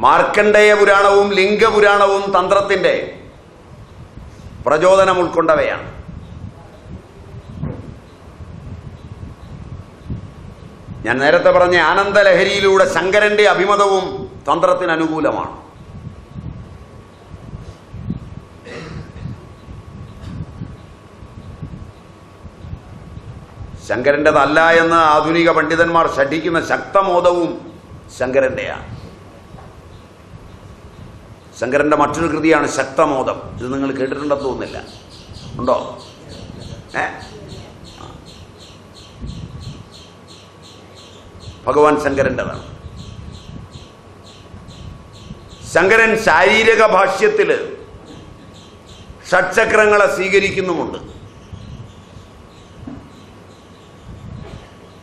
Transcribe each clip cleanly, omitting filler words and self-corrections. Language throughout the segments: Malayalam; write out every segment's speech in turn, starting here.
മാർക്കണ്ഡേയ പുരാണവും ലിംഗപുരാണവും തന്ത്രത്തിന്റെ പ്രചോദനം ഉൾക്കൊണ്ടവയാണ്. ഞാൻ നേരത്തെ പറഞ്ഞ ആനന്ദലഹരിയിലൂടെ ശങ്കരന്റെ അഭിമതവും തന്ത്രത്തിന് അനുകൂലമാണ്. ശങ്കരൻ്റെതല്ല എന്ന് ആധുനിക പണ്ഡിതന്മാർ ശഠിക്കുന്ന ശക്തമോദവും ശങ്കരന്റെയാണ്. ശങ്കരന്റെ മറ്റൊരു കൃതിയാണ് ശക്തമോദം. ഇത് നിങ്ങൾ കേട്ടിട്ടുണ്ടെന്ന് തോന്നുന്നില്ല. ഉണ്ടോ? ഭഗവാൻ ശങ്കരൻ്റെതാണ്. ശങ്കരൻ ശാരീരിക ഭാഷ്യത്തില് ഷഡ്ചക്രങ്ങളെ സ്വീകരിക്കുന്നുമുണ്ട്.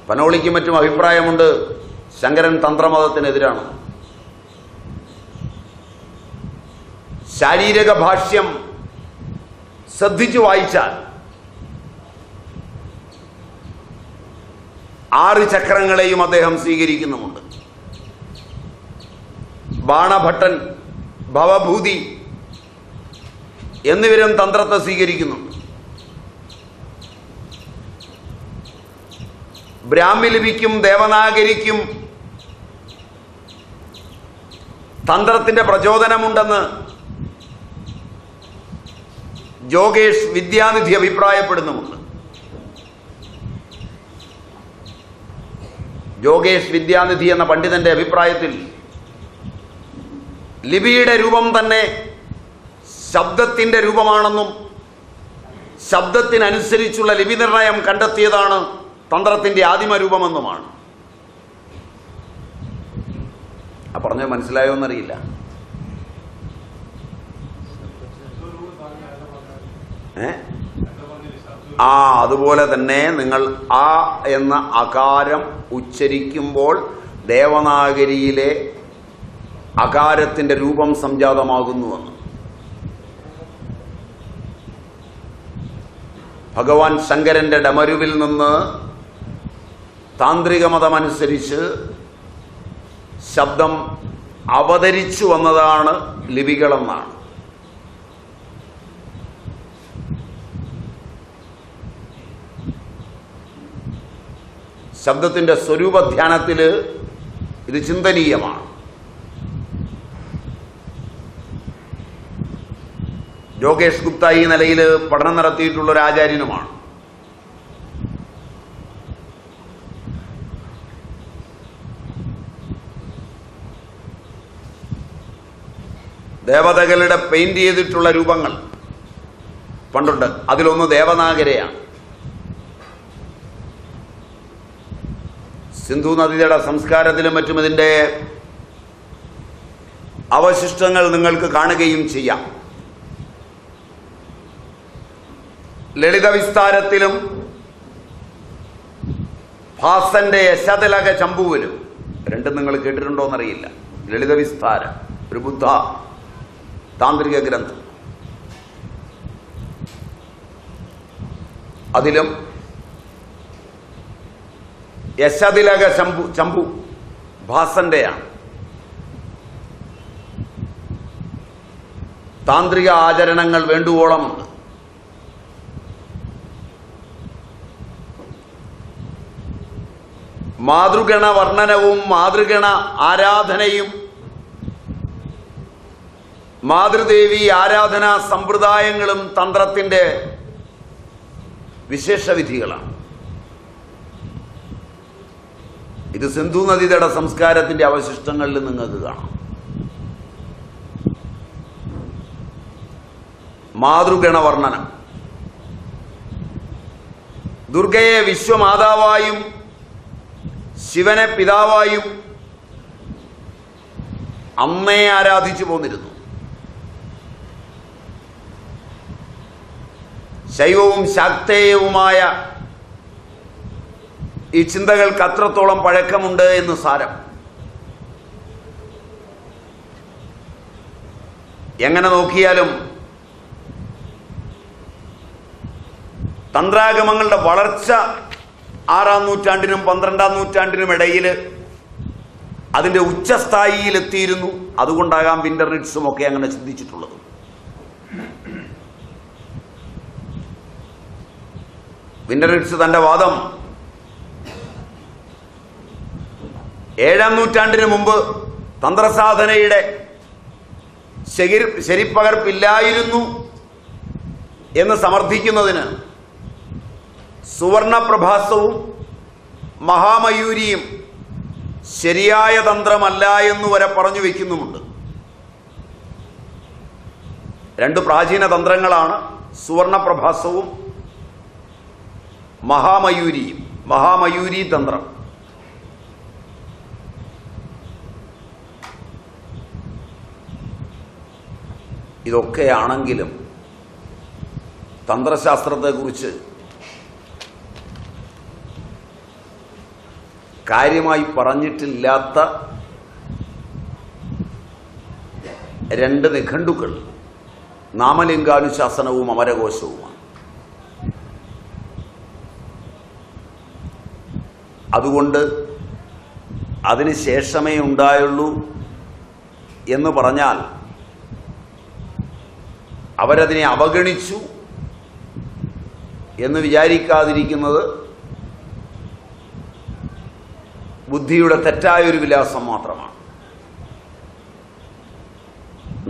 പനോളിക്കും മറ്റും അഭിപ്രായമുണ്ട് ശങ്കരൻ തന്ത്രമതത്തിനെതിരാണ്. ശാരീരിക ഭാഷ്യം ശ്രദ്ധിച്ചു വായിച്ചാൽ 6 ചക്രങ്ങളെയും അദ്ദേഹം സ്വീകരിക്കുന്നുമുണ്ട്. ബാണഭട്ടൻ, ഭവഭൂതി എന്നിവരും തന്ത്രത്തെ സ്വീകരിക്കുന്നുണ്ട്. ബ്രാഹ്മിലിപിക്കും ദേവനാഗരിക്കും തന്ത്രത്തിന്റെ പ്രചോദനമുണ്ടെന്ന് ജോഗേഷ് വിദ്യാനിധി അഭിപ്രായപ്പെടുന്നുമുണ്ട്. ജോഗേഷ് വിദ്യാനിധി എന്ന പണ്ഡിതന്റെ അഭിപ്രായത്തിൽ ലിപിയുടെ രൂപം തന്നെ ശബ്ദത്തിന്റെ രൂപമാണെന്നും ശബ്ദത്തിനനുസരിച്ചുള്ള ലിപി നിർണയം കണ്ടെത്തിയതാണ് തന്ത്രത്തിന്റെ ആദിമരൂപമെന്നുമാണ്. പറഞ്ഞത് മനസ്സിലായോ എന്നറിയില്ല. അതുപോലെ തന്നെ നിങ്ങൾ ആ എന്ന അകാരം ഉച്ചരിക്കുമ്പോൾ ദേവനാഗരിയിലെ അകാരത്തിന്റെ രൂപം സംജാതമാകുന്നുവെന്ന് ഭഗവാൻ ശങ്കരന്റെ ഡമരുവിൽ നിന്ന് താന്ത്രിക മതമനുസരിച്ച് ശബ്ദം അവതരിച്ചു വന്നതാണ് ലിപികളെന്നാണ്. ശബ്ദത്തിന്റെ സ്വരൂപധ്യാനത്തിൽ ഇത് ചിന്തനീയമാണ്. ജോഗേഷ് ഗുപ്ത ഈ നിലയിൽ പഠനം നടത്തിയിട്ടുള്ള ഒരു ആചാര്യനുമാണ്. ദേവതകളുടെ പെയിന്റ് ചെയ്തിട്ടുള്ള രൂപങ്ങൾ പണ്ടുണ്ട്. അതിലൊന്ന് ദേവനാഗരയാണ്. സിന്ധു നദിയുടെ സംസ്കാരത്തിലും മറ്റും ഇതിൻ്റെ അവശിഷ്ടങ്ങൾ നിങ്ങൾക്ക് കാണുകയും ചെയ്യാം. ലളിത വിസ്താരത്തിലും ഭാസന്റെ യശതിലക ചമ്പുവിലും, രണ്ടും നിങ്ങൾ കേട്ടിട്ടുണ്ടോ എന്നറിയില്ല. ലളിത വിസ്താരം ഒരു ബുദ്ധ താന്ത്രിക ഗ്രന്ഥം, അതിലും യശതിലക ചമ്പു ഭാസന്റെയാണ്. താന്ത്രിക ആചരണങ്ങൾ വേണ്ടുവോളമുണ്ട്. മാതൃഗണ വർണ്ണനവും മാതൃഗണ ആരാധനയും മാതൃദേവി ആരാധനാ സമ്പ്രദായങ്ങളും തന്ത്രത്തിന്റെ വിശേഷവിധികളാണ്. ഇത് സിന്ധു നദിയുടെ സംസ്കാരത്തിന്റെ അവശിഷ്ടങ്ങളിൽ നിങ്ങൾക്ക് കാണാം. മാതൃഗണ വർണ്ണനം, ദുർഗയെ വിശ്വമാതാവായും ശിവനെ പിതാവായും അമ്മയെ ആരാധിച്ചു പോന്നിരുന്നു. ശൈവവും ശാക്തേയവുമായ ഈ ചിന്തകൾക്ക് അത്രത്തോളം പഴക്കമുണ്ട് എന്ന് സാരം. എങ്ങനെ നോക്കിയാലും തന്ത്രാഗമങ്ങളുടെ വളർച്ച 6-ാം നൂറ്റാണ്ടിനും 12-ാം നൂറ്റാണ്ടിനും ഇടയിൽ അതിൻ്റെ ഉച്ചസ്ഥായിയിലെത്തിയിരുന്നു. അതുകൊണ്ടാകാം വിന്റർനിറ്റ്സും ഒക്കെ അങ്ങനെ ചിന്തിച്ചിട്ടുള്ളത്. വിന്റർനിറ്റ്സ് തന്റെ വാദം 7-ാം നൂറ്റാണ്ടിന് മുമ്പ് തന്ത്രസാധനയുടെ ശരിപ്പകർപ്പില്ലായിരുന്നു എന്ന് സമർത്ഥിക്കുന്നതിന് സുവർണപ്രഭാസവും മഹാമയൂരിയും ശരിയായ തന്ത്രമല്ല എന്ന് വരെ പറഞ്ഞു വയ്ക്കുന്നുമുണ്ട്. രണ്ട് പ്രാചീന തന്ത്രങ്ങളാണ് സുവർണപ്രഭാസവും മഹാമയൂരിയും. മഹാമയൂരി തന്ത്രം ഇതൊക്കെയാണെങ്കിലും തന്ത്രശാസ്ത്രത്തെക്കുറിച്ച് കാര്യമായി പറഞ്ഞിട്ടില്ലാത്ത രണ്ട് നിഘണ്ടുക്കൾ നാമലിംഗാനുശാസനവും അമരകോശവുമാണ്. അതുകൊണ്ട് അതിന് ശേഷമേ ഉണ്ടായുള്ളൂ എന്ന് പറഞ്ഞാൽ അവരതിനെ അവഗണിച്ചു എന്ന് വിചാരിക്കാതിരിക്കുന്നത് ബുദ്ധിയുടെ തെറ്റായൊരു വിലാസം മാത്രമാണ്.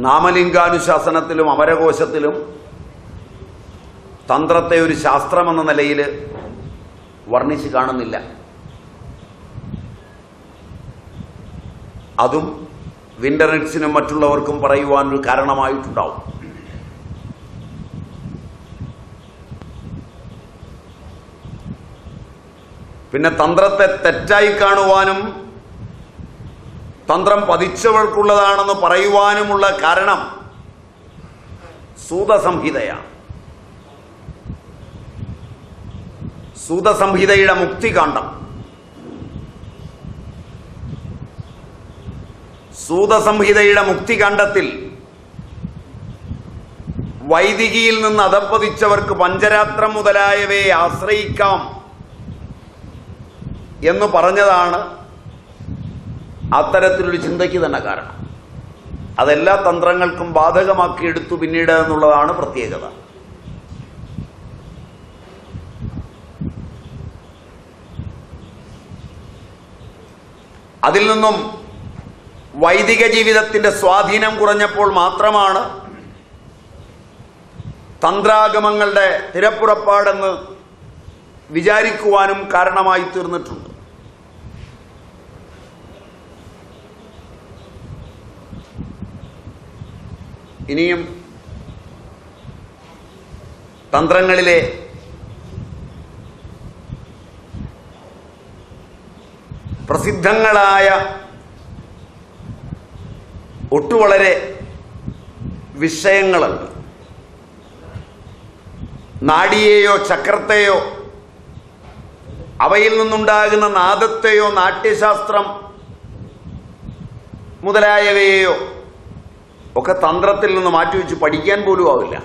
നാമലിംഗാനുശാസനത്തിലും അമരകോശത്തിലും തന്ത്രത്തെ ഒരു ശാസ്ത്രമെന്ന നിലയിൽ വർണ്ണിച്ച് കാണുന്നില്ല. അതും വിന്റർനിറ്റ്സിനും മറ്റുള്ളവർക്കും പറയുവാനൊരു കാരണമായിട്ടുണ്ടാവും. പിന്നെ തന്ത്രത്തെ തെറ്റായി കാണുവാനും തന്ത്രം പതിച്ചവർക്കുള്ളതാണെന്ന് പറയുവാനുമുള്ള കാരണം സൂതസംഹിതയാണ്. സൂതസംഹിതയുടെ മുക്തികാണ്ഡം. സൂതസംഹിതയുടെ മുക്തികാണ്ഡത്തിൽ വൈദികിയിൽ നിന്ന് അധപ്പതിച്ചവർക്ക് പഞ്ചരാത്രം മുതലായവയെ ആശ്രയിക്കാം എന്ന് പറഞ്ഞതാണ് അത്തരത്തിലൊരു ചിന്തയ്ക്ക് തന്നെ കാരണം. അതെല്ലാ തന്ത്രങ്ങൾക്കും ബാധകമാക്കിയെടുത്തു പിന്നീട് എന്നുള്ളതാണ് പ്രത്യേകത. അതിൽ നിന്നും വൈദിക ജീവിതത്തിന്റെ സ്വാധീനം കുറഞ്ഞപ്പോൾ മാത്രമാണ് തന്ത്രാഗമങ്ങളുടെ തിരപ്പുറപ്പാടെന്ന് വിചാരിക്കുവാനും കാരണമായി തീർന്നിട്ടുണ്ട്. ഇനിയും തന്ത്രങ്ങളിലെ പ്രസിദ്ധങ്ങളായ ഒട്ടുവളരെ വിഷയങ്ങളുണ്ട്. നാഡിയെയോ ചക്രത്തെയോ അവയിൽ നിന്നുണ്ടാകുന്ന നാദത്തെയോ നാട്യശാസ്ത്രം മുതലായവയെയോ ഒക്കെ തന്ത്രത്തിൽ നിന്ന് മാറ്റിവെച്ച് പഠിക്കാൻ പോലും ആവില്ല.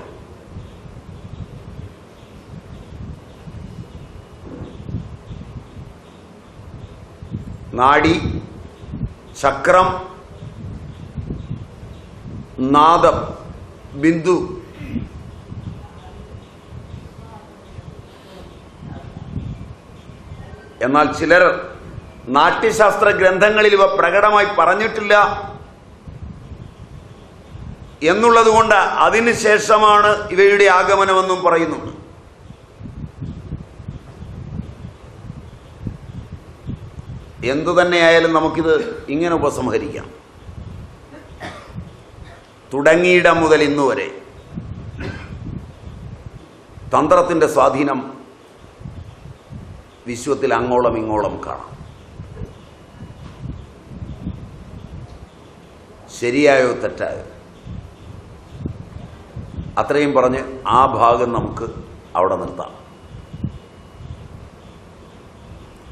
നാഡി, ചക്രം, നാദം, ബിന്ദു എന്നാൽ ചിലർ നാട്യശാസ്ത്ര ഗ്രന്ഥങ്ങളിൽ ഇവ പ്രകടമായി പറഞ്ഞിട്ടില്ല എന്നുള്ളതുകൊണ്ട് അതിനുശേഷമാണ് ഇവയുടെ ആഗമനമെന്നും പറയുന്നുണ്ട്. എന്തു തന്നെയായാലും നമുക്കിത് ഇങ്ങനെ ഉപസംഹരിക്കാം. തുടങ്ങിയിടം മുതൽ ഇന്നുവരെ തന്ത്രത്തിന്റെ സ്വാധീനം വിശ്വത്തിൽ അങ്ങോളം ഇങ്ങോളം കാണാം. ശരിയായോ തെറ്റായോ അത്രയും പറഞ്ഞ് ആ ഭാഗം നമുക്ക് അവിടെ നിർത്താം.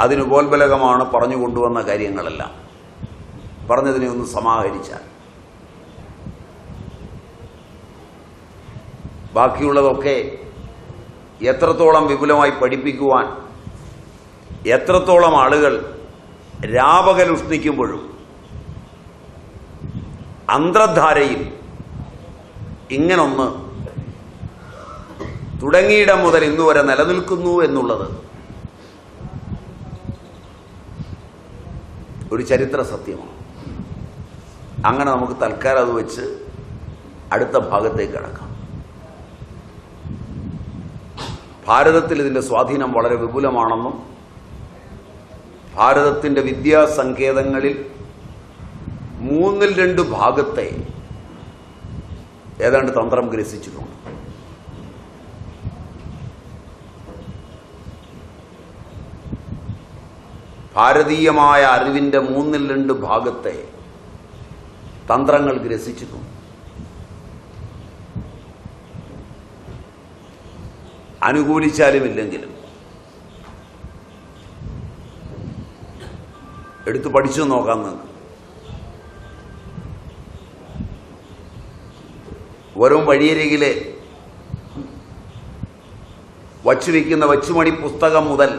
അതിനുപോൽബലകമാണ് പറഞ്ഞു കൊണ്ടുവന്ന കാര്യങ്ങളെല്ലാം. പറഞ്ഞതിനെ ഒന്ന് സമാഹരിച്ചാൽ ബാക്കിയുള്ളതൊക്കെ എത്രത്തോളം വിപുലമായി പഠിപ്പിക്കുവാൻ എത്രത്തോളം ആളുകൾ രാപകൽ ഉഷ്ണിക്കുമ്പോഴും അന്തർധാരയിൽ ഇങ്ങനൊന്ന് തുടങ്ങിയിടം മുതൽ ഇന്നുവരെ നിലനിൽക്കുന്നു എന്നുള്ളത് ഒരു ചരിത്ര സത്യമാണ്. അങ്ങനെ നമുക്ക് തൽക്കാലം അത് വെച്ച് അടുത്ത ഭാഗത്തേക്ക് കടക്കാം. ഭാരതത്തിൽ ഇതിൻ്റെ സ്വാധീനം വളരെ വിപുലമാണെന്നും ഭാരതത്തിൻ്റെ വിദ്യാസങ്കേതങ്ങളിൽ 2/3 ഭാഗത്തെ ഏതാണ്ട് തന്ത്രം ഗ്രസിച്ചിട്ടുണ്ട്. ഭാരതീയമായ അറിവിൻ്റെ 2/3 ഭാഗത്തെ തന്ത്രങ്ങൾ ഗ്രസിച്ചിട്ടുണ്ട്. അനുകൂലിച്ചാലും ഇല്ലെങ്കിലും എടുത്തു പഠിച്ചു നോക്കാം. നിങ്ങൾക്ക് വെറും വഴിയരികിലെ വച്ചുവെക്കുന്ന വച്ചുമണി പുസ്തകം മുതൽ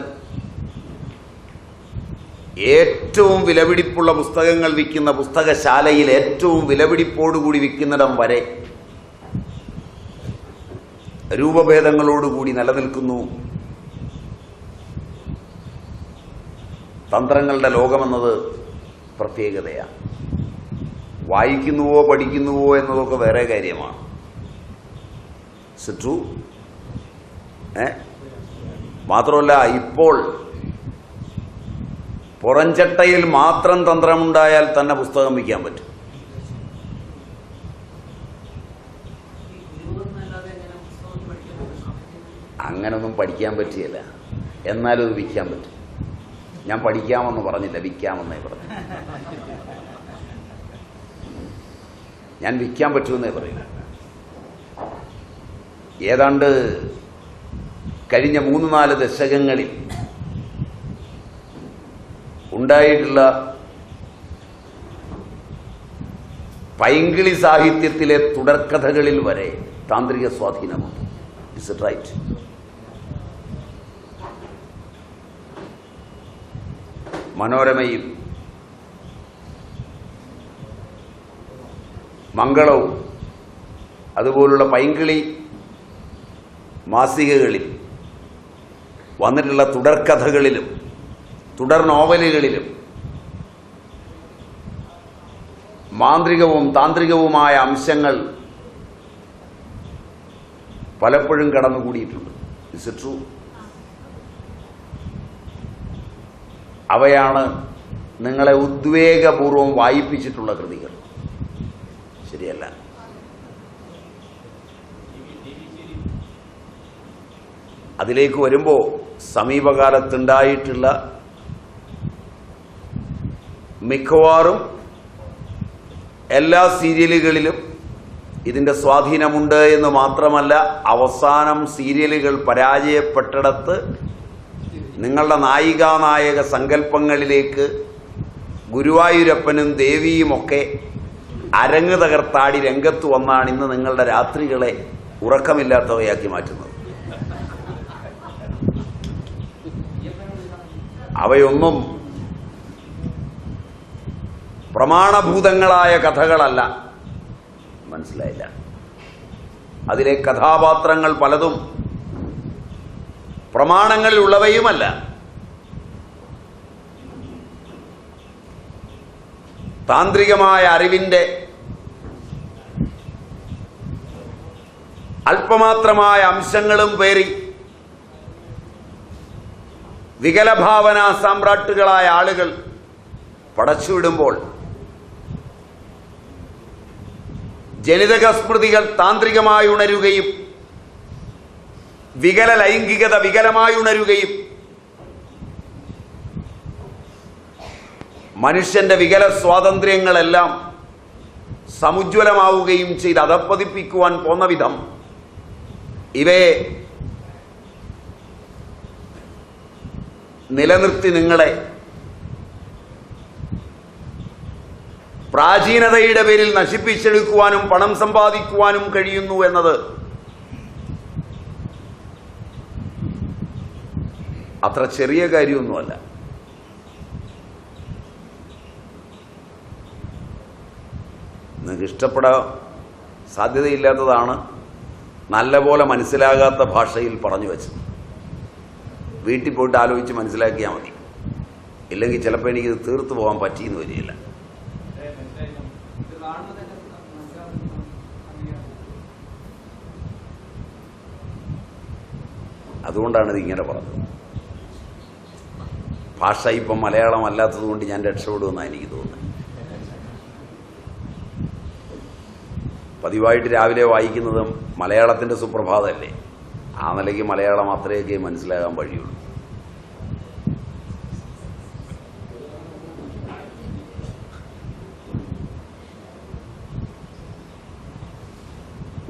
ഏറ്റവും വിലപിടിപ്പുള്ള പുസ്തകങ്ങൾ വിൽക്കുന്ന പുസ്തകശാലയിൽ ഏറ്റവും വിലപിടിപ്പോടുകൂടി വിൽക്കുന്നിടം വരെ രൂപഭേദങ്ങളോടുകൂടി നിലനിൽക്കുന്നു തന്ത്രങ്ങളുടെ ലോകമെന്നത് പ്രത്യേകതയാണ്. വായിക്കുന്നുവോ പഠിക്കുന്നുവോ എന്നതൊക്കെ വേറെ കാര്യമാണ്. ട്രൂ. മാത്രമല്ല, ഇപ്പോൾ പുറംചട്ടയിൽ മാത്രം തന്ത്രമുണ്ടായാൽ തന്നെ പുസ്തകം വിൽക്കാൻ പറ്റും. അങ്ങനൊന്നും പഠിക്കാൻ പറ്റിയല്ല, എന്നാലും അത് വിൽക്കാൻ പറ്റും. ഞാൻ പഠിക്കാമെന്ന് പറഞ്ഞില്ല, വിൽക്കാമെന്നേ പറഞ്ഞു. ഞാൻ വിൽക്കാൻ പറ്റുമെന്നേ പറയും. ഏതാണ്ട് കഴിഞ്ഞ 3-4 ദശകങ്ങളിൽ ഉണ്ടായിട്ടുള്ള പൈങ്കിളി സാഹിത്യത്തിലെ തുടർക്കഥകളിൽ വരെ താന്ത്രിക സ്വാധീനമുണ്ട്. Is it right? മനോരമയിൽ മംഗളവും അതുപോലുള്ള പൈങ്കിളി മാസികകളിൽ വന്നിട്ടുള്ള തുടർക്കഥകളിലും തുടർ നോവലുകളിലും മാന്ത്രികവും താന്ത്രികവുമായ അംശങ്ങൾ പലപ്പോഴും കടന്നുകൂടിയിട്ടുണ്ട്. Is it true? അവയാണ് നിങ്ങളെ ഉദ്വേഗപൂർവം വായിപ്പിച്ചിട്ടുള്ള കൃതികൾ, ശരിയല്ല? അതിലേക്ക് വരുമ്പോൾ സമീപകാലത്തുണ്ടായിട്ടുള്ള മിക്കവാറും എല്ലാ സീരിയലുകളിലും ഇതിൻ്റെ സ്വാധീനമുണ്ട് എന്ന് മാത്രമല്ല, അവസാനം സീരിയലുകൾ പരാജയപ്പെട്ടിടത്ത് നിങ്ങളുടെ നായികാനായക സങ്കല്പങ്ങളിലേക്ക് ഗുരുവായൂരപ്പനും ദേവിയുമൊക്കെ അരങ്ങ് തകർത്താടി രംഗത്ത് വന്നാണ് ഇന്ന് നിങ്ങളുടെ രാത്രികളെ ഉറക്കമില്ലാത്തവയാക്കി മാറ്റുന്നത്. അവയൊന്നും പ്രമാണഭൂതങ്ങളായ കഥകളല്ല. മനസ്സിലായില്ല? അതിലെ കഥാപാത്രങ്ങൾ പലതും പ്രമാണങ്ങളിലുള്ളവയുമല്ല. താന്ത്രികമായ അറിവിൻ്റെ അല്പമാത്രമായ അംശങ്ങളും പേറി വികലഭാവന സാമ്രാട്ടുകളായ ആളുകൾ പടച്ചുവിടുമ്പോൾ ജനിതക സ്മൃതികൾ താന്ത്രികമായി ഉണരുകയും വികല ലൈംഗികത വികലമായി ഉണരുകയും മനുഷ്യന്റെ വികല സ്വാതന്ത്ര്യങ്ങളെല്ലാം സമുജ്വലമാവുകയും ചെയ്ത് അധപ്പതിപ്പിക്കുവാൻ പോന്ന വിധം ഇവയെ നിലനിർത്തി നിങ്ങളെ പ്രാചീനതയുടെ പേരിൽ നശിപ്പിച്ചെടുക്കുവാനും പണം സമ്പാദിക്കുവാനും കഴിയുന്നു എന്നത് അത്ര ചെറിയ കാര്യമൊന്നുമല്ല. നിങ്ങൾക്ക് ഇഷ്ടപ്പെടാൻ സാധ്യതയില്ലാത്തതാണ് നല്ല പോലെ മനസ്സിലാകാത്ത ഭാഷയിൽ പറഞ്ഞു വെച്ചത്. വീട്ടിൽ പോയിട്ട് ആലോചിച്ച് മനസ്സിലാക്കിയാൽ മതി. ഇല്ലെങ്കിൽ ചിലപ്പോൾ എനിക്കിത് തീർത്തു പോകാൻ പറ്റിയെന്ന് വരികയില്ല. അതുകൊണ്ടാണ് ഇത് ഇങ്ങനെ പറഞ്ഞത്. ഭാഷ ഇപ്പം മലയാളം അല്ലാത്തത് കൊണ്ട് ഞാൻ രക്ഷപ്പെടുമെന്നാണ് എനിക്ക് തോന്നുന്നത്. പതിവായിട്ട് രാവിലെ വായിക്കുന്നത് മലയാളത്തിൻ്റെ സുപ്രഭാതമല്ലേ. ആ നിലയ്ക്ക് മലയാളം അത്രയൊക്കെ മനസ്സിലാകാൻ വഴിയുള്ളൂ.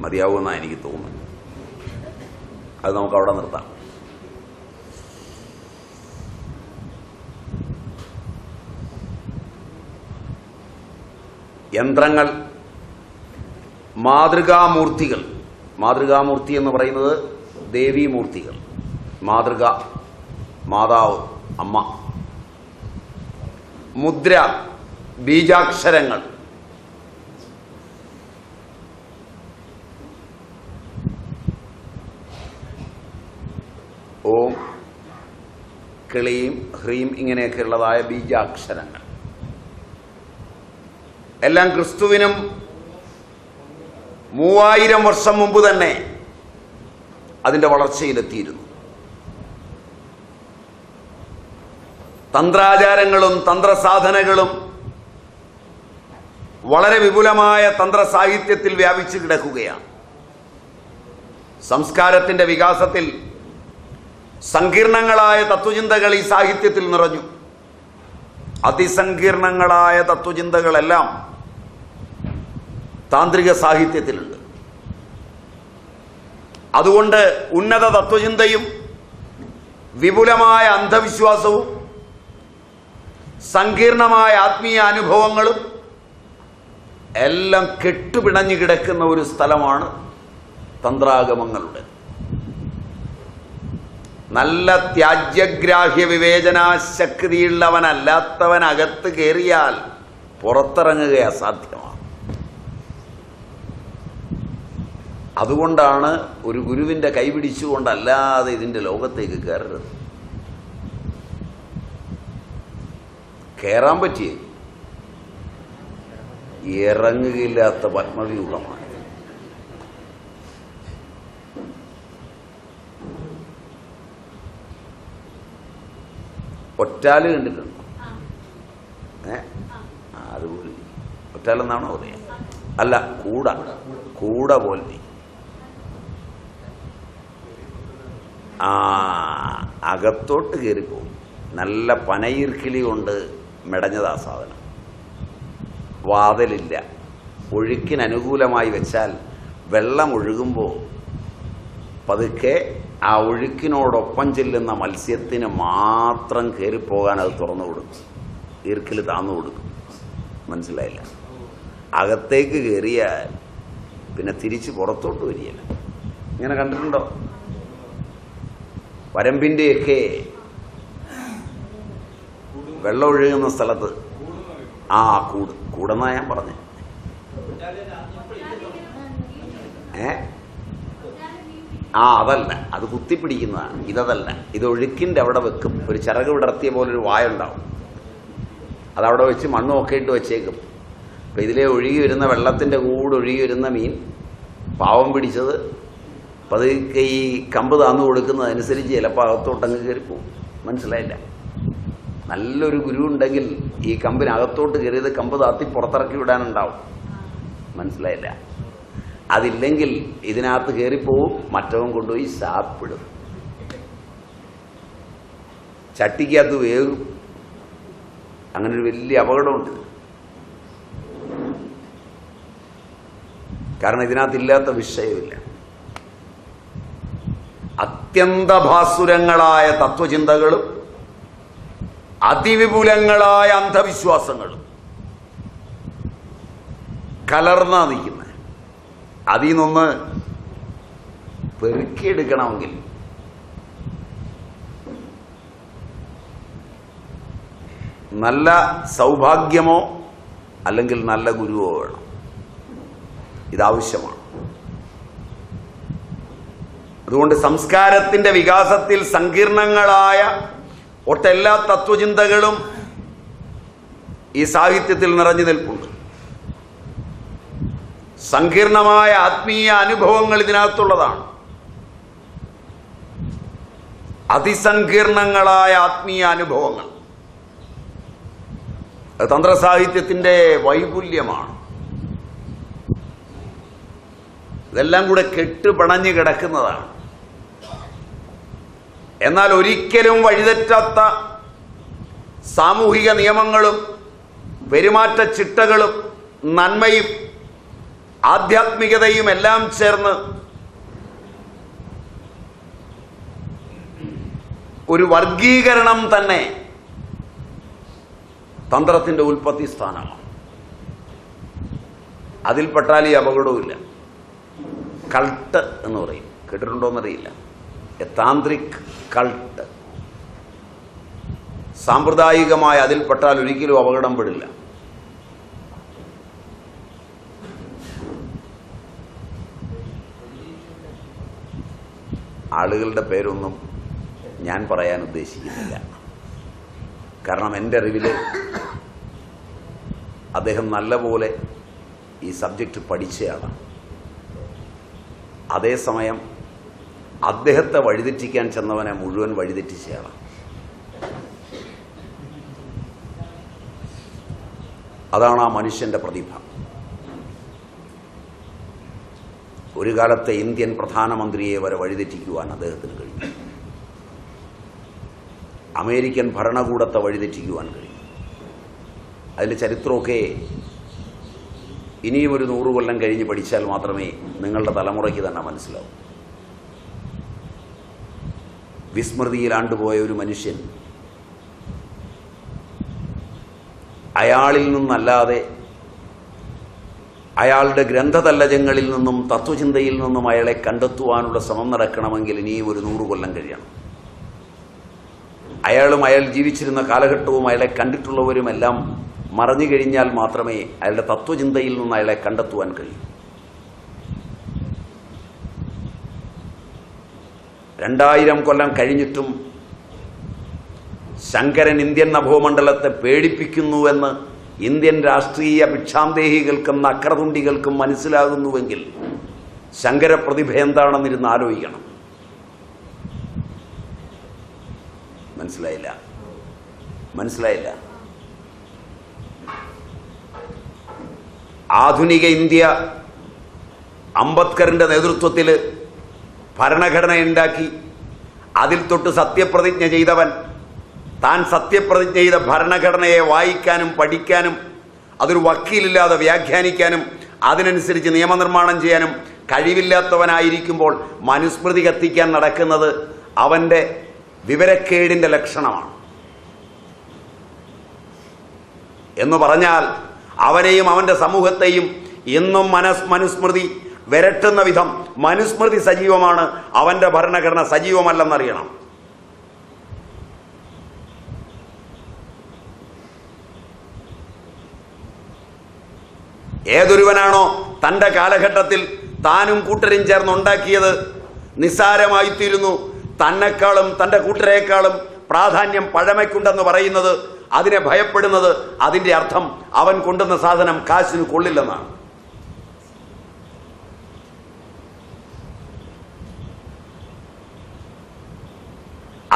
മതിയാവുമെന്നാണ് എനിക്ക് തോന്നുന്നത്. അത് നമുക്ക് അവിടെ നിർത്താം. യന്ത്രങ്ങൾ, മാതൃകാമൂർത്തികൾ. മാതൃകാമൂർത്തി എന്ന് പറയുന്നത് ദേവീമൂർത്തികൾ. മാതൃക, മാതാവ്, അമ്മ. മുദ്ര, ബീജാക്ഷരങ്ങൾ. ഓം, ക്ലീം, ഹ്രീം ഇങ്ങനെയൊക്കെയുള്ളതായ ബീജാക്ഷരങ്ങൾ എല്ലാം ക്രിസ്തുവിനും 3000 വർഷം മുമ്പ് തന്നെ അതിൻ്റെ വളർച്ചയിലെത്തിയിരുന്നു. തന്ത്രാചാരങ്ങളും തന്ത്രസാധനകളും വളരെ വിപുലമായ തന്ത്രസാഹിത്യത്തിൽ വ്യാപിച്ചു കിടക്കുകയാണ്. സംസ്കാരത്തിൻ്റെ വികാസത്തിൽ സങ്കീർണങ്ങളായ തത്വചിന്തകൾ ഈ സാഹിത്യത്തിൽ നിറഞ്ഞു. അതിസങ്കീർണങ്ങളായ തത്വചിന്തകളെല്ലാം താന്ത്രിക സാഹിത്യത്തിലുണ്ട്. അതുകൊണ്ട് ഉന്നത തത്വചിന്തയും വിപുലമായ അന്ധവിശ്വാസവും സങ്കീർണമായ ആത്മീയ അനുഭവങ്ങളും എല്ലാം കെട്ടുപിണഞ്ഞു കിടക്കുന്ന ഒരു സ്ഥലമാണ് തന്ത്രാഗമങ്ങളുടെ. നല്ല ത്യാജ്യഗ്രാഹ്യ വിവേചന ശക്തിയുള്ളവനല്ലാത്തവൻ അകത്ത് കയറിയാൽ പുറത്തിറങ്ങുക അസാധ്യമാണ്. അതുകൊണ്ടാണ് ഒരു ഗുരുവിൻ്റെ കൈപിടിച്ചുകൊണ്ടല്ലാതെ ഇതിൻ്റെ ലോകത്തേക്ക് കയറരുത്. കയറാൻ പറ്റിയേ ഇറങ്ങുകയില്ലാത്ത പത്മവ്യൂഹമാണ്. ഒറ്റാല് കണ്ടിട്ടുണ്ടോ? അതുപോലെ ഒറ്റാലെന്നാണോ പറയാ? അല്ല, കൂട പോലെ. അകത്തോട്ട് കയറിപ്പോവും. നല്ല പനയീർക്കിലി കൊണ്ട് മെടഞ്ഞതാ സാധനം. വാതിലില്ല. ഒഴുക്കിനനുകൂലമായി വെച്ചാൽ വെള്ളം ഒഴുകുമ്പോൾ പതുക്കെ ആ ഒഴുക്കിനോടൊപ്പം ചെല്ലുന്ന മത്സ്യത്തിന് മാത്രം കയറിപ്പോകാൻ അത് തുറന്നു കൊടുക്കും. ഈർക്കിൽ താന്നു കൊടുക്കും. മനസ്സിലായില്ല? അകത്തേക്ക് കയറിയാൽ പിന്നെ തിരിച്ച് പുറത്തോട്ട് വരികയില്ല. ഇങ്ങനെ കണ്ടിട്ടുണ്ടോ? വരമ്പിൻ്റെയൊക്കെ വെള്ളം ഒഴുകുന്ന സ്ഥലത്ത് കൂടെന്നാ ഞാൻ പറഞ്ഞേ. അതല്ല, അത് കുത്തിപ്പിടിക്കുന്നതാണ്. ഇതല്ല, ഇത് ഒഴുക്കിൻ്റെ അവിടെ വെക്കും. ഒരു ചിറക് വിടർത്തിയ പോലൊരു വായുണ്ടാവും. അതവിടെ വെച്ച് മണ്ണുമൊക്കെ ഇട്ട് വെച്ചേക്കും. അപ്പം ഇതിലെ ഒഴുകി വരുന്ന വെള്ളത്തിൻ്റെ കൂടെ ഒഴുകി വരുന്ന മീൻ പാവം പിടിച്ചത് പതുക്കെ ഈ കമ്പ് താന്നു കൊടുക്കുന്നതനുസരിച്ച് ചിലപ്പോൾ അകത്തോട്ടങ്ങ് കയറിപ്പോവും. മനസ്സിലായില്ല? നല്ലൊരു ഗുരു ഉണ്ടെങ്കിൽ ഈ കമ്പിനകത്തോട്ട് കയറിയത് കമ്പ് താത്തി പുറത്തിറക്കി വിടാനുണ്ടാവും. മനസ്സിലായില്ല? അതില്ലെങ്കിൽ ഇതിനകത്ത് കയറിപ്പോവും, മറ്റവൻ കൊണ്ടുപോയി സാപ്പിടും. ചട്ടിക്കകത്ത് വേകും. അങ്ങനൊരു വലിയ അപകടമുണ്ട്. കാരണം ഇതിനകത്തില്ലാത്ത വിഷയമില്ല. അത്യന്തഭാസുരങ്ങളായ തത്വചിന്തകളും അതിവിപുലങ്ങളായ അന്ധവിശ്വാസങ്ങളും കലർന്നാ നിൽക്കുന്നത്. അതിൽ നിന്ന് പെറുക്കിയെടുക്കണമെങ്കിൽ നല്ല സൗഭാഗ്യമോ അല്ലെങ്കിൽ നല്ല ഗുരുവോ വേണം. ഇതാവശ്യമാണ്. അതുകൊണ്ട് സംസ്കാരത്തിന്റെ വികാസത്തിൽ സങ്കീർണങ്ങളായ ഒട്ടെല്ലാ തത്വചിന്തകളും ഈ സാഹിത്യത്തിൽ നിറഞ്ഞു നിൽപ്പുണ്ട്. സങ്കീർണമായ ആത്മീയ അനുഭവങ്ങൾ ഇതിനകത്തുള്ളതാണ്. അതിസങ്കീർണങ്ങളായ ആത്മീയ അനുഭവങ്ങൾ. അത് തന്ത്രസാഹിത്യത്തിന്റെ വൈപുല്യമാണ്. ഇതെല്ലാം കൂടെ കെട്ടുപണഞ്ഞു കിടക്കുന്നതാണ്. എന്നാൽ ഒരിക്കലും വഴിതെറ്റാത്ത സാമൂഹിക നിയമങ്ങളും പെരുമാറ്റ ചിട്ടകളും നന്മയും ആധ്യാത്മികതയും എല്ലാം ചേർന്ന് ഒരു വർഗീകരണം തന്നെ തന്ത്രത്തിന്റെ ഉൽപ്പത്തി സ്ഥാനമാണ്. അതിൽപ്പെട്ടാൽ ഈ അപകടവുമില്ല. കൾട്ട് എന്ന് പറയും, കേട്ടിട്ടുണ്ടോന്നറിയില്ല. താന്ത്രിക് കൾട്ട്. സാമ്പ്രദായികമായ അതിൽപ്പെട്ടാൽ ഒരിക്കലും അപകടം പെടില്ല. ആളുകളുടെ പേരൊന്നും ഞാൻ പറയാൻ ഉദ്ദേശിക്കുന്നില്ല. കാരണം എൻ്റെ അറിവിൽ അദ്ദേഹം നല്ലപോലെ ഈ സബ്ജക്റ്റ് പഠിച്ചയാളാണ്. അതേസമയം അദ്ദേഹത്തെ വഴിതെറ്റിക്കാൻ ചെന്നവനെ മുഴുവൻ വഴിതെറ്റിച്ചയാളാണ്. അതാണ് ആ മനുഷ്യന്റെ പ്രതിഭ. ഒരു കാലത്തെ ഇന്ത്യൻ പ്രധാനമന്ത്രിയെ വരെ വഴിതെറ്റിക്കുവാൻ അദ്ദേഹത്തിന് കഴിഞ്ഞു. അമേരിക്കൻ ഭരണകൂടത്തെ വഴിതെറ്റിക്കുവാൻ കഴിയും. അതിൻ്റെ ചരിത്രമൊക്കെ ഇനിയും ഒരു 100 കൊല്ലം കഴിഞ്ഞ് പഠിച്ചാൽ മാത്രമേ നിങ്ങളുടെ തലമുറയ്ക്ക് തന്നെ മനസ്സിലാവൂ. വിസ്മൃതിയിലാണ്ടുപോയ ഒരു മനുഷ്യൻ അയാളിൽ നിന്നല്ലാതെ അയാളുടെ ഗ്രന്ഥതല്ലജങ്ങളിൽ നിന്നും തത്വചിന്തയിൽ നിന്നും അയാളെ കണ്ടെത്തുവാനുള്ള ശ്രമം നടക്കണമെങ്കിൽ ഇനിയും ഒരു 100 കൊല്ലം കഴിയണം. അയാളും അയാൾ ജീവിച്ചിരുന്ന കാലഘട്ടവും അയാളെ കണ്ടിട്ടുള്ളവരുമെല്ലാം മറഞ്ഞു കഴിഞ്ഞാൽ മാത്രമേ അയാളുടെ തത്വചിന്തയിൽ നിന്ന് അയാളെ കണ്ടെത്തുവാൻ കഴിയൂ. 2000 കൊല്ലം കഴിഞ്ഞിട്ടും ശങ്കരൻ ഇന്ത്യൻ നഭോമണ്ഡലത്തെ പേടിപ്പിക്കുന്നുവെന്ന് ഇന്ത്യൻ രാഷ്ട്രീയ ഭിക്ഷാന്തേഹികൾക്കും നക്രതുണ്ടികൾക്കും മനസ്സിലാകുന്നുവെങ്കിൽ ശങ്കരപ്രതിഭ എന്താണെന്നിരുന്ന് ആലോചിക്കണം. മനസ്സിലായില്ല. ആധുനിക ഇന്ത്യ അംബേദ്കറിന്റെ നേതൃത്വത്തിൽ ഭരണഘടനയുണ്ടാക്കി അതിൽ തൊട്ട് സത്യപ്രതിജ്ഞ ചെയ്തവൻ താൻ സത്യപ്രതിജ്ഞ ചെയ്ത ഭരണഘടനയെ വായിക്കാനും പഠിക്കാനും അതൊരു വക്കീലില്ലാതെ വ്യാഖ്യാനിക്കാനും അതിനനുസരിച്ച് നിയമനിർമ്മാണം ചെയ്യാനും കഴിവില്ലാത്തവനായിരിക്കുമ്പോൾ മനുസ്മൃതി കത്തിക്കാൻ നടക്കുന്നത് അവൻ്റെ വിവരക്കേടിൻ്റെ ലക്ഷണമാണ്. എന്ന് പറഞ്ഞാൽ അവനെയും അവൻ്റെ സമൂഹത്തെയും എന്നും മനുസ്മൃതി വിരട്ടുന്ന വിധം മനുസ്മൃതി സജീവമാണ്, അവൻ്റെ ഭരണഘടന സജീവമല്ലെന്നറിയണം. ഏതൊരുവനാണോ തൻ്റെ കാലഘട്ടത്തിൽ താനും കൂട്ടരും ചേർന്നുണ്ടാക്കിയത് നിസ്സാരമായിത്തീരുന്നു, തന്നെക്കാളും തൻ്റെ കൂട്ടരേക്കാളും പ്രാധാന്യം പഴമയ്ക്കുണ്ടെന്ന് പറയുന്നത്, അതിനെ ഭയപ്പെടുന്നത്, അതിൻ്റെ അർത്ഥം അവൻ കൊണ്ടുവന്ന സാധനം കാശിന് കൊള്ളില്ലെന്നാണ്.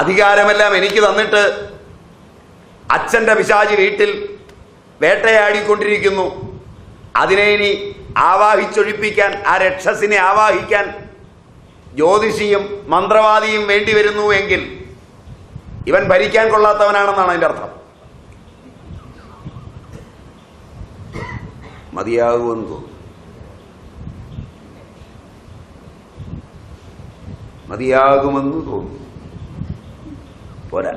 അധികാരമെല്ലാം എനിക്ക് തന്നിട്ട് അച്ഛൻ്റെ പിശാചി വീട്ടിൽ വേട്ടയാടിക്കൊണ്ടിരിക്കുന്നു, അതിനെ ഇനി ആവാഹിച്ചൊഴിപ്പിക്കാൻ, ആ രക്ഷസിനെ ആവാഹിക്കാൻ ജ്യോതിഷിയും മന്ത്രവാദിയും വേണ്ടി വരുന്നു എങ്കിൽ ഇവൻ ഭരിക്കാൻ കൊള്ളാത്തവനാണെന്നാണ് അതിൻ്റെ അർത്ഥം. മതിയാകുമെന്ന് തോന്നുന്നു. മതിയാകുമെന്ന് തോന്നുന്നു. പോരാ.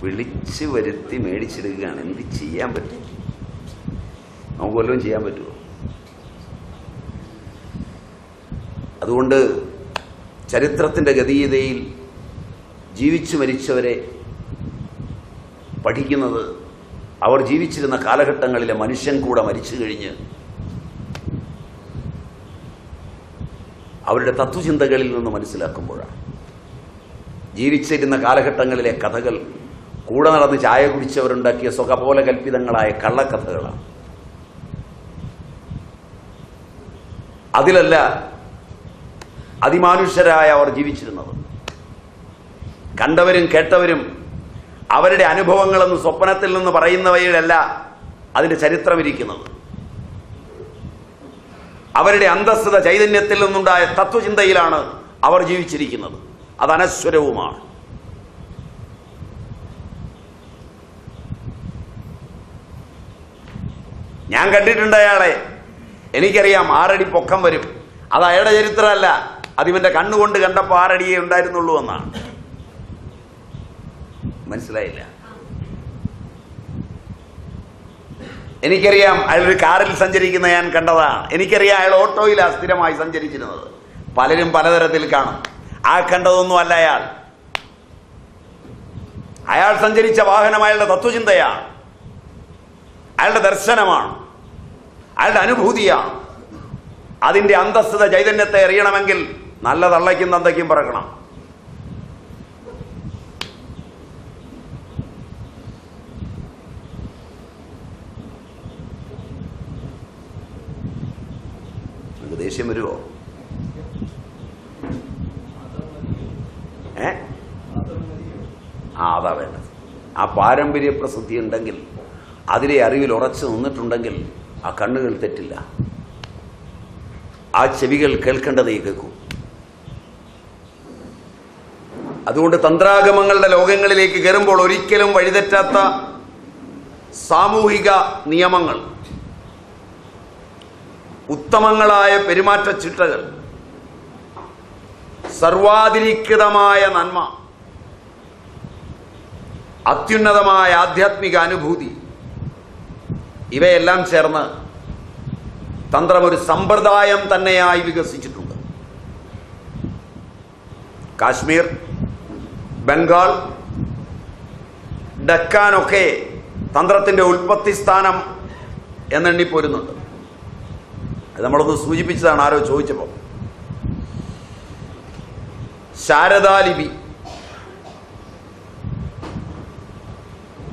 വിളിച്ചു വരുത്തി മേടിച്ചെടുക്കുകയാണ്. എന്ത് ചെയ്യാൻ പറ്റും? നമുക്ക് വല്ലതും ചെയ്യാൻ പറ്റുമോ? അതുകൊണ്ട് ചരിത്രത്തിൻ്റെ ഗതീയതയിൽ ജീവിച്ചു മരിച്ചവരെ പഠിക്കുന്നത് അവർ ജീവിച്ചിരുന്ന കാലഘട്ടങ്ങളിലെ മനുഷ്യൻ കൂടെ മരിച്ചു കഴിഞ്ഞ് അവരുടെ തത്വചിന്തകളിൽ നിന്ന് മനസ്സിലാക്കുമ്പോഴാണ്. ജീവിച്ചിരുന്ന കാലഘട്ടങ്ങളിലെ കഥകൾ കൂടെ നടന്ന് ചായ കുടിച്ചവരുണ്ടാക്കിയ സ്വകപോല കൽപ്പിതങ്ങളായ കള്ളക്കഥകളാണ്. അതിലല്ല അതിമാനുഷ്യരായ അവർ ജീവിച്ചിരുന്നത്. കണ്ടവരും കേട്ടവരും അവരുടെ അനുഭവങ്ങളെന്ന് സ്വപ്നത്തിൽ നിന്ന് പറയുന്നവയിലല്ല അതിന്റെ ചരിത്രമിരിക്കുന്നത്. അവരുടെ അന്തസ്സത ചൈതന്യത്തിൽ നിന്നുണ്ടായ തത്വചിന്തയിലാണ് അവർ ജീവിച്ചിരിക്കുന്നത്. അത് അനശ്വരവുമാണ്. ഞാൻ കണ്ടിട്ടുണ്ട് അയാളെ. എനിക്കറിയാം 6 അടി പൊക്കം വരും. അത് അയാളുടെ ചരിത്രമല്ല, അതിവന്റെ കണ്ണുകൊണ്ട് കണ്ടപ്പോൾ 6 അടിയേ ഉണ്ടായിരുന്നുള്ളൂ എന്നാണ്. മനസ്സിലായില്ല? എനിക്കറിയാം അയാളൊരു കാറിൽ സഞ്ചരിക്കുന്ന ഞാൻ കണ്ടതാണ്. എനിക്കറിയാം അയാൾ ഓട്ടോയിലാണ് സ്ഥിരമായി സഞ്ചരിച്ചിരുന്നത്. പലരും പലതരത്തിൽ കാണും. ആ കണ്ടതൊന്നും അല്ല അയാൾ. അയാൾ സഞ്ചരിച്ച വാഹനം അയാളുടെ തത്വചിന്തയാണ്, അയാളുടെ ദർശനമാണ്, അയാളുടെ അനുഭൂതിയാണ്. അതിന്റെ അന്തസ്സത ചൈതന്യത്തെ എറിയണമെങ്കിൽ നല്ല തള്ളയ്ക്കും തന്തയ്ക്കും പറക്കണം. ദേഷ്യം വരുമോ? അതാ വേണ്ടത്. ആ പാരമ്പര്യ പ്രസിദ്ധി ഉണ്ടെങ്കിൽ, അതിലെ അറിവിൽ ഉറച്ചു നിന്നിട്ടുണ്ടെങ്കിൽ ആ കണ്ണുകൾ തെറ്റില്ല, ആ ചെവികൾ കേൾക്കേണ്ടതേ കേൾക്കൂ. അതുകൊണ്ട് തന്ത്രാഗമങ്ങളുടെ ലോകങ്ങളിലേക്ക് കയറുമ്പോൾ ഒരിക്കലും വഴിതെറ്റാത്ത സാമൂഹിക നിയമങ്ങൾ, ഉത്തമങ്ങളായ പെരുമാറ്റച്ചിട്ടകൾ, സർവാതിരീകൃതമായ നന്മ, അത്യുന്നതമായ ആധ്യാത്മിക അനുഭൂതി, ഇവയെല്ലാം ചേർന്ന് തന്ത്രം ഒരു സമ്പ്രദായം തന്നെയായി വികസിച്ചിട്ടുണ്ട്. കാശ്മീർ, ബംഗാൾ, ഡക്കാനൊക്കെ തന്ത്രത്തിന്റെ ഉൽപ്പത്തി സ്ഥാനം എന്നെണ്ണിപ്പോരുന്നുണ്ട്. അത് നമ്മളൊന്ന് സൂചിപ്പിച്ചതാണ് ആരോ ചോദിച്ചപ്പോൾ. ശാരദാലിപി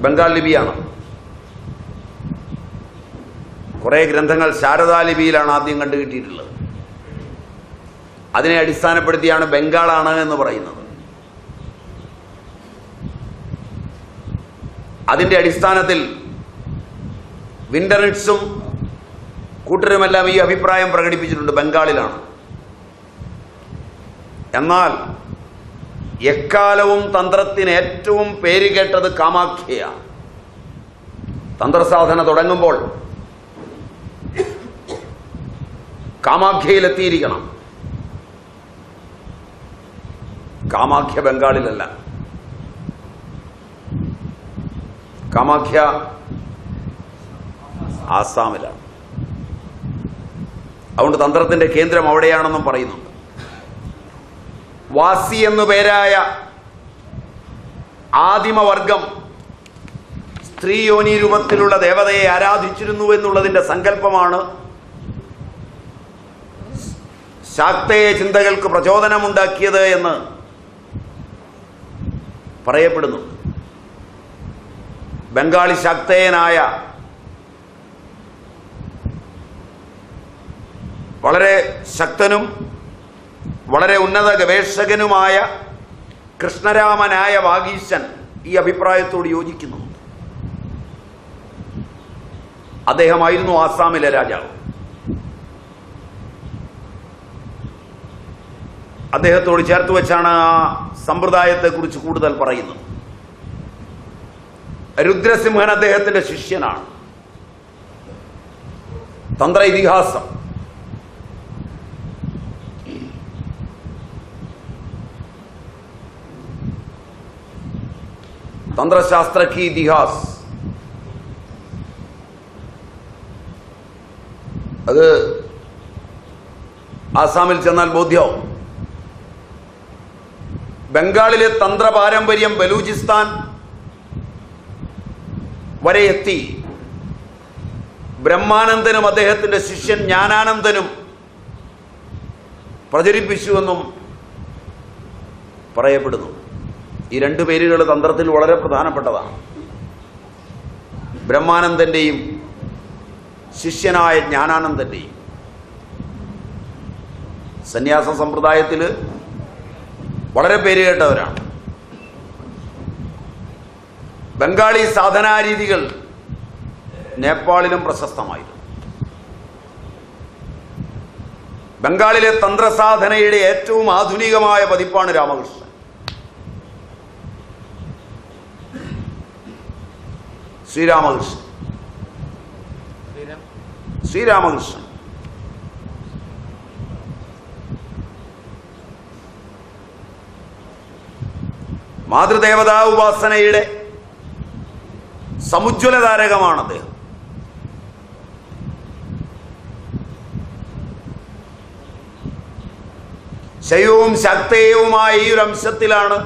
ബംഗാൾ ലിപിയാണ്. കുറെ ഗ്രന്ഥങ്ങൾ ശാരദാലിപിയിലാണ് ആദ്യം കണ്ടുകിട്ടിയിട്ടുള്ളത്. അതിനെ അടിസ്ഥാനപ്പെടുത്തിയാണ് ബംഗാളാണ് എന്ന് പറയുന്നത്. അതിന്റെ അടിസ്ഥാനത്തിൽ വിന്റർനിറ്റ്സും കൂട്ടരുമെല്ലാം ഈ അഭിപ്രായം പ്രകടിപ്പിച്ചിട്ടുണ്ട്, ബംഗാളിലാണ്. എന്നാൽ എക്കാലവും തന്ത്രത്തിന് ഏറ്റവും പേരുകേട്ടത് കാമാഖ്യയാണ്. തന്ത്രസാധന തുടങ്ങുമ്പോൾ കാമാഖ്യയിലെത്തിയിരിക്കണം. കാമാഖ്യ ബംഗാളിലല്ല, കാമാഖ്യ ആസാമിലാണ്. അതുകൊണ്ട് തന്ത്രത്തിന്റെ കേന്ദ്രം അവിടെയാണെന്നും പറയുന്നുണ്ട്. വാസി എന്നു പേരായ ആദിമവർഗം സ്ത്രീ യോനി രൂപത്തിലുള്ള ദേവതയെ ആരാധിച്ചിരുന്നു എന്നുള്ളതിന്റെ സങ്കല്പമാണ് ശാക്തേയ ചിന്തകൾക്ക് പ്രചോദനമുണ്ടാക്കിയത് എന്ന് പറയപ്പെടുന്നു. ബംഗാളി ശാക്തേയനായ വളരെ ശക്തനും വളരെ ഉന്നത ഗവേഷകനുമായ കൃഷ്ണരാമനായ വാഗീശൻ ഈ അഭിപ്രായത്തോട് യോജിക്കുന്നു. അദ്ദേഹമായിരുന്നു ആസാമിലെ രാജാവ്. അദ്ദേഹത്തോട് ചേർത്ത് വെച്ചാണ് ആ സമ്പ്രദായത്തെക്കുറിച്ച് കൂടുതൽ പറയുന്നത്. രുദ്രസിംഹൻ അദ്ദേഹത്തിന്റെ ശിഷ്യനാണ്. തന്ത്ര ഇതിഹാസം തന്ത്രശാസ്ത്ര കി ഇതിഹാസ്, അത് ആസാമിൽ ചെന്നാൽ ബോധ്യവും. ബംഗാളിലെ തന്ത്ര പാരമ്പര്യം ബലൂചിസ്ഥാൻ വരെ എത്തി. ബ്രഹ്മാനന്ദനും അദ്ദേഹത്തിൻ്റെ ശിഷ്യൻ ജ്ഞാനാനന്ദനും പ്രചരിപ്പിച്ചുവെന്നും പറയപ്പെടുന്നു. ഈ രണ്ട് പേരുകൾ തന്ത്രത്തിൽ വളരെ പ്രധാനപ്പെട്ടതാണ്. ബ്രഹ്മാനന്ദന്റെയും ശിഷ്യനായ ജ്ഞാനാനന്ദന്റെയും. സന്യാസ സമ്പ്രദായത്തിൽ വളരെ പേരുകേട്ടവരാണ്. ബംഗാളി സാധനാരീതികൾ നേപ്പാളിലും പ്രശസ്തമായിരുന്നു. ബംഗാളിലെ തന്ത്രസാധനയുടെ ഏറ്റവും ആധുനികമായ പതിപ്പാണ് രാമകൃഷ്ണൻ. ശ്രീരാമകൃഷ്ണൻ മാതൃദേവതാ ഉപാസനയുടെ സമുജ്വല താരകമാണ് അദ്ദേഹം. ശൈവവും ശക്തേയവുമായ ഈ ഒരു അംശത്തിലാണ്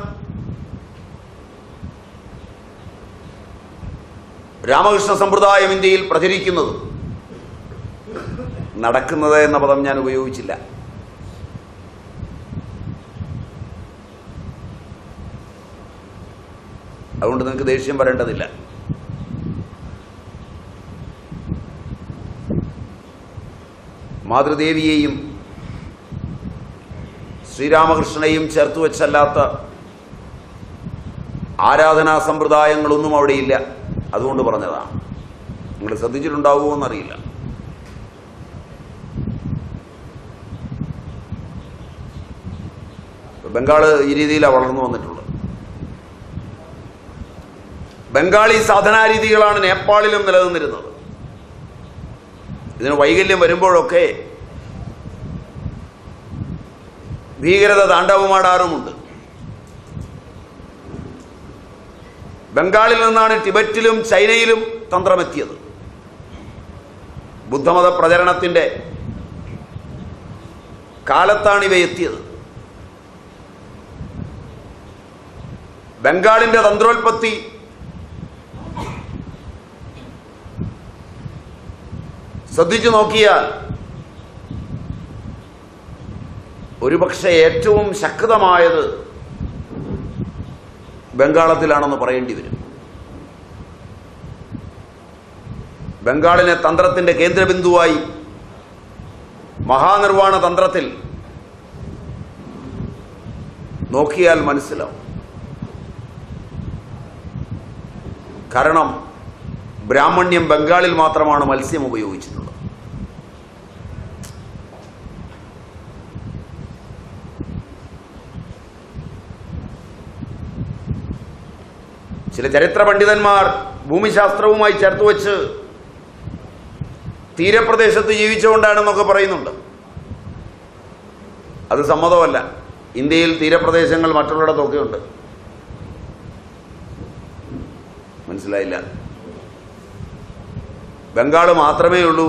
രാമകൃഷ്ണ സമ്പ്രദായം ഇന്ത്യയിൽ പ്രചരിക്കുന്നത്. നടക്കുന്നത് എന്ന പദം ഞാൻ ഉപയോഗിച്ചില്ല. അതുകൊണ്ട് നിങ്ങൾക്ക് ദേഷ്യം വരേണ്ടതില്ല. മാതൃദേവിയെയും ശ്രീരാമകൃഷ്ണനെയും ചേർത്ത് വെച്ചല്ലാത്ത ആരാധനാ സമ്പ്രദായങ്ങളൊന്നും അവിടെയില്ല. അതുകൊണ്ട് പറഞ്ഞതാണ്. നിങ്ങൾ ശ്രദ്ധിച്ചിട്ടുണ്ടാവുമോ എന്നറിയില്ല. ബംഗാള് ഈ രീതിയിലാണ് വളർന്നു വന്നിട്ടുള്ളത്. ബംഗാളി സാധനാരീതികളാണ് നേപ്പാളിലും നിലനിന്നിരുന്നത്. ഇതിന് വൈകല്യം വരുമ്പോഴൊക്കെ ഭീകരത താണ്ഡവമാടാറുമുണ്ട്. ബംഗാളിൽ നിന്നാണ് ടിബറ്റിലും ചൈനയിലും തന്ത്രമെത്തിയത്. ബുദ്ധമത പ്രചരണത്തിന്റെ കാലത്താണ് ഇവ എത്തിയത്. ബംഗാളിന്റെ തന്ത്രോൽപത്തി ശ്രദ്ധിച്ചു നോക്കിയാൽ ഒരുപക്ഷെ ഏറ്റവും ശക്തമായത് ബംഗാളത്തിലാണെന്ന് പറയേണ്ടി വരും. ബംഗാളിനെ തന്ത്രത്തിന്റെ കേന്ദ്രബിന്ദുവായി മഹാനിർവാണ തന്ത്രത്തിൽ നോക്കിയാൽ മനസ്സിലാവും. കാരണം ബ്രാഹ്മണ്യം ബംഗാളിൽ മാത്രമാണ് മത്സ്യം ഉപയോഗിച്ചിട്ടുള്ളത്. ചില ചരിത്ര പണ്ഡിതന്മാർ ഭൂമിശാസ്ത്രവുമായി ചേർത്ത് വെച്ച് തീരപ്രദേശത്ത് ജീവിച്ചുകൊണ്ടാണെന്നൊക്കെ പറയുന്നുണ്ട്. അത് സമ്മതമല്ല. ഇന്ത്യയിൽ തീരപ്രദേശങ്ങൾ മറ്റുള്ളിടത്തൊക്കെ ഉണ്ട്. മനസ്സിലായില്ല. ബംഗാൾ മാത്രമേ ഉള്ളൂ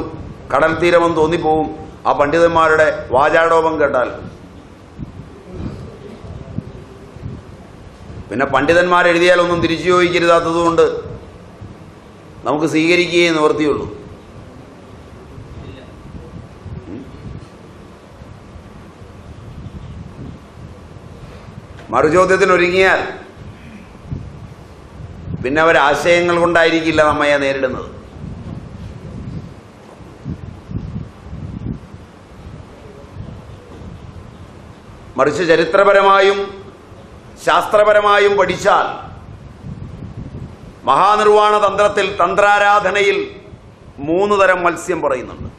കടൽ തീരമെന്ന് തോന്നിപ്പോവും ആ പണ്ഡിതന്മാരുടെ വാചാടോപം കേട്ടാൽ. പിന്നെ പണ്ഡിതന്മാരെഴുതിയാലൊന്നും തിരിച്ചു ചോദിക്കരുതാത്തതുകൊണ്ട് നമുക്ക് സ്വീകരിക്കുകയേ നിവർത്തിയുള്ളൂ. മറുചോദ്യത്തിനൊരുങ്ങിയാൽ പിന്നെ അവരാശയങ്ങൾ കൊണ്ടായിരിക്കില്ല നമ്മയെ നേരിടുന്നത്. മറിച്ച് ചരിത്രപരമായും ശാസ്ത്രപരമായും പഠിച്ചാൽ മഹാനിർവാണ തന്ത്രത്തിൽ തന്ത്രാരാധനയിൽ 3 തരം മത്സ്യം പറയുന്നുണ്ട്.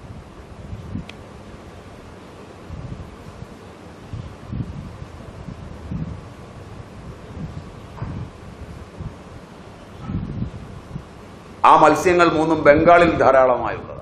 ആ മത്സ്യങ്ങൾ 3 ബംഗാളിൽ ധാരാളമായുള്ളത്.